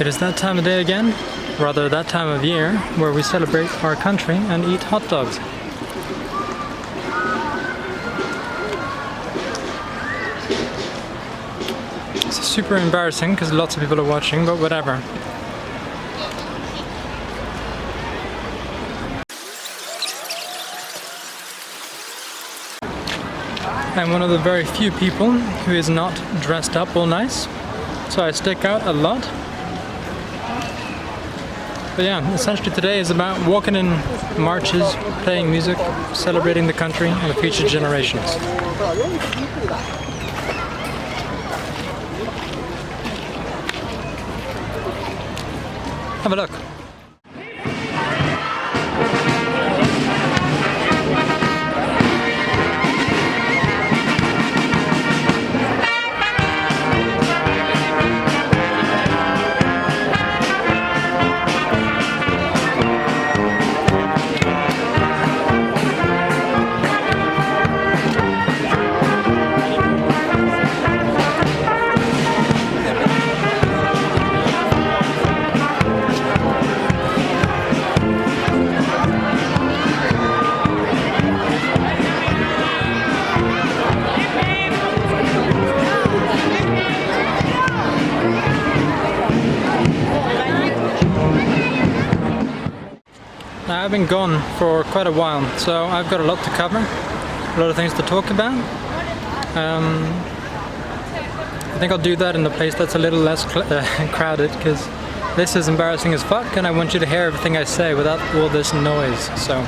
It is that time of day again, rather that time of year, where we celebrate our country and eat hot dogs. It's super embarrassing because lots of people are watching, but whatever. I'm one of the very few people who is not dressed up all nice, so I stick out a lot. But yeah, essentially today is about walking in marches, playing music, celebrating the country and the future generations. Have a look. Now, I've been gone for quite a while, so I've got a lot to cover, a lot of things to talk about. I think I'll do that in a place that's a little less crowded, because this is embarrassing as fuck and I want you to hear everything I say without all this noise, so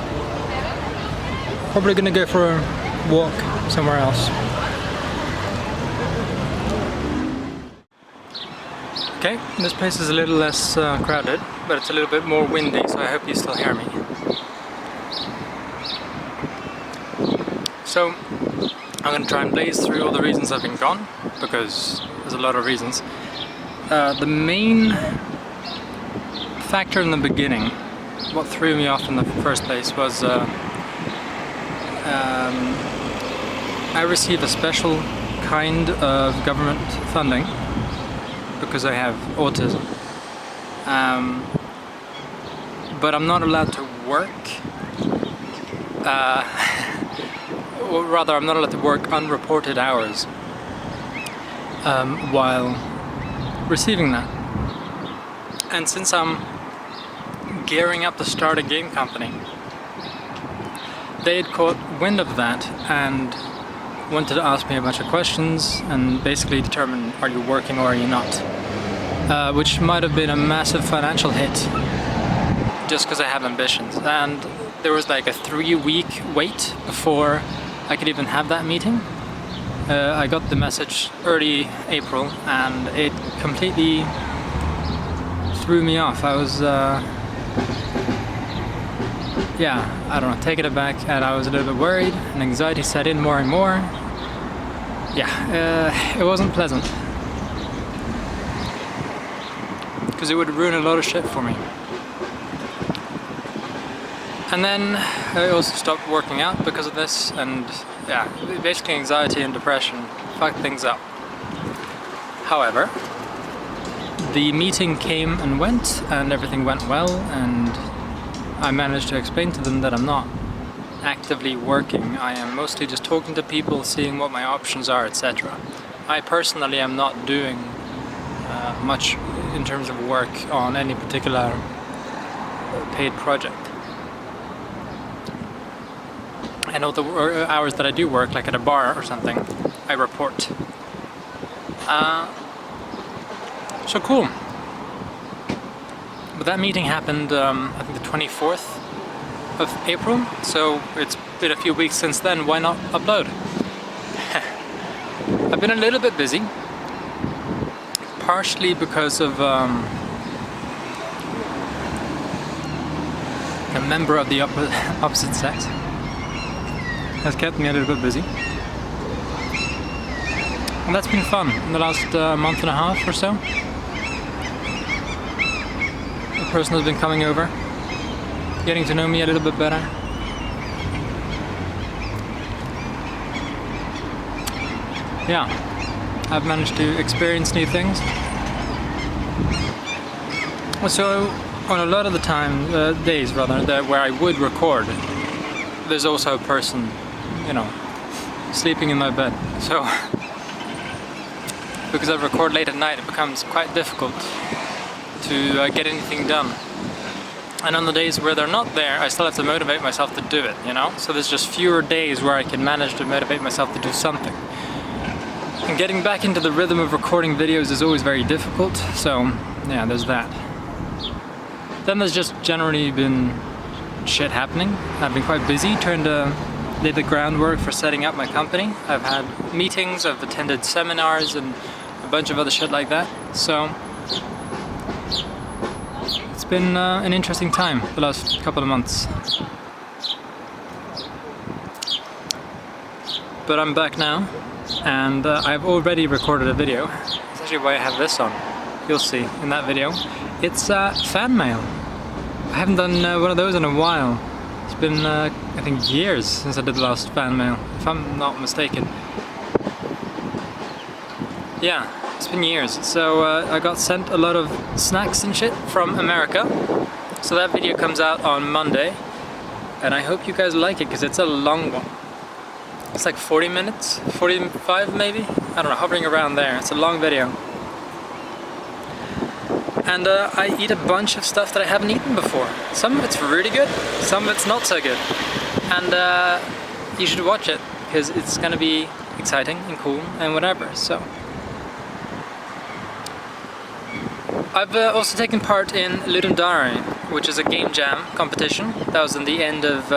probably gonna go for a walk somewhere else. Okay, this place is a little less crowded, but it's a little bit more windy, so I hope you still hear me. So, I'm going to try and blaze through all the reasons I've been gone, because there's a lot of reasons. The main factor in the beginning, what threw me off in the first place, was I received a special kind of government funding because I have autism, but I'm not allowed to work, or rather I'm not allowed to work unreported hours while receiving that. And since I'm gearing up to start a game company, they had caught wind of that and wanted to ask me a bunch of questions and basically determine, are you working or are you not? Which might have been a massive financial hit just because I have ambitions. And there was like a 3-week wait before I could even have that meeting. I got the message early April and it completely threw me off. I was yeah, I don't know, taken aback, and I was a little bit worried and anxiety set in more and more. Yeah, it wasn't pleasant. Because it would ruin a lot of shit for me. And then I also stopped working out because of this, and yeah, basically anxiety and depression fucked things up. However, the meeting came and went, and everything went well, and I managed to explain to them that I'm not actively working. I am mostly just talking to people, seeing what my options are, etc. I personally am not doing much in terms of work on any particular paid project. And all the hours that I do work, like at a bar or something, I report. So cool. But that meeting happened, I think the 24th of April, so it's been a few weeks since then. Why not upload? I've been a little bit busy, partially because of a member of the opposite sex has kept me a little bit busy. And that's been fun in the last month and a half or so. The person has been coming over, getting to know me a little bit better. Yeah, I've managed to experience new things. So on a lot of the days where I would record, there's also a person, you know, sleeping in my bed. So because I record late at night, it becomes quite difficult to get anything done. And on the days where they're not there, I still have to motivate myself to do it, you know? So there's just fewer days where I can manage to motivate myself to do something. And getting back into the rhythm of recording videos is always very difficult, so yeah, there's that. Then there's just generally been shit happening. I've been quite busy trying to lay the groundwork for setting up my company. I've had meetings, I've attended seminars and a bunch of other shit like that. So it's been an interesting time the last couple of months. But I'm back now, and I've already recorded a video. That's actually why I have this on. You'll see in that video. It's fan mail. I haven't done one of those in a while. It's been, I think, years since I did the last fan mail, if I'm not mistaken. Yeah, it's been years. So I got sent a lot of snacks and shit from America. So that video comes out on Monday. And I hope you guys like it, because it's a long one. It's like 40 minutes, 45 maybe? I don't know, hovering around there. It's a long video. And I eat a bunch of stuff that I haven't eaten before. Some of it's really good, some of it's not so good. And you should watch it, because it's gonna be exciting and cool and whatever, so. I've also taken part in Ludum Dare, which is a game jam competition. That was in the end of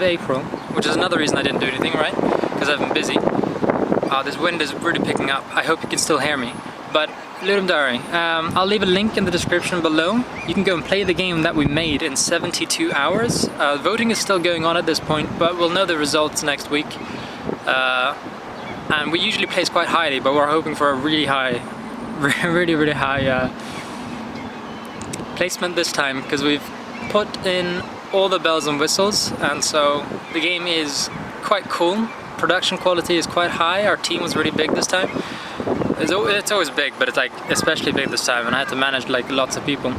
April, which is another reason I didn't do anything, right? Because I've been busy. This wind is really picking up. I hope you can still hear me. But Ludum Dare, I'll leave a link in the description below. You can go and play the game that we made in 72 hours. Voting is still going on at this point, but we'll know the results next week. And we usually place quite highly, but we're hoping for a really high, really high placement this time, because we've put in all the bells and whistles, and so the game is quite cool. Production quality is quite high. Our team was really big this time. It's always big, but it's like especially big this time, and I had to manage like lots of people.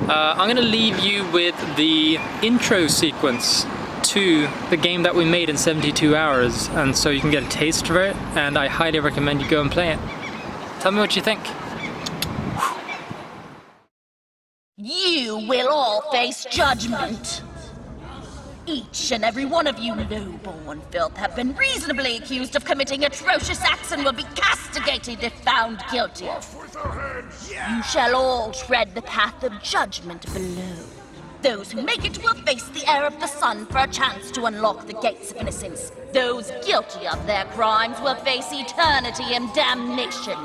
I'm gonna leave you with the intro sequence to the game that we made in 72 hours, and so you can get a taste for it, and I highly recommend you go and play it. Tell me what you think. You will all face judgment. Each and every one of you low-born filth have been reasonably accused of committing atrocious acts and will be castigated if found guilty. You shall all tread the path of judgment below. Those who make it will face the air of the sun for a chance to unlock the gates of innocence. Those guilty of their crimes will face eternity and damnation.